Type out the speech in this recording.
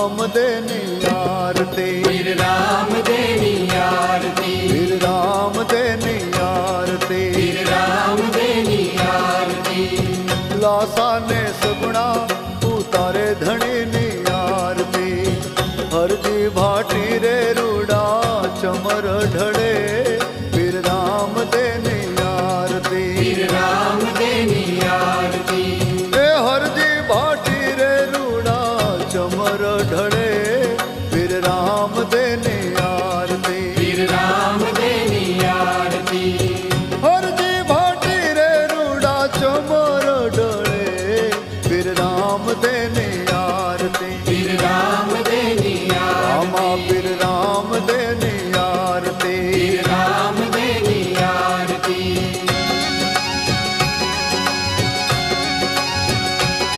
राम देनी आरती, वीर राम देनी आरती, वीर राम देनी आरती, वीर राम देनी आरती। लासा ने सगुणा उतारे धनी नी आरती, हरजी भाटी रे रूड़ा चमर ढड़े, वीर राम देनी आरती, वीर राम देनी आरती। ए हरजी भाटी रे रूड़ा चमर ढड़े, वीर राम देनी आरती, वीर राम देनी आरती। हरजी भाटी रे रूड़ा चमर ढड़े, वीर राम दे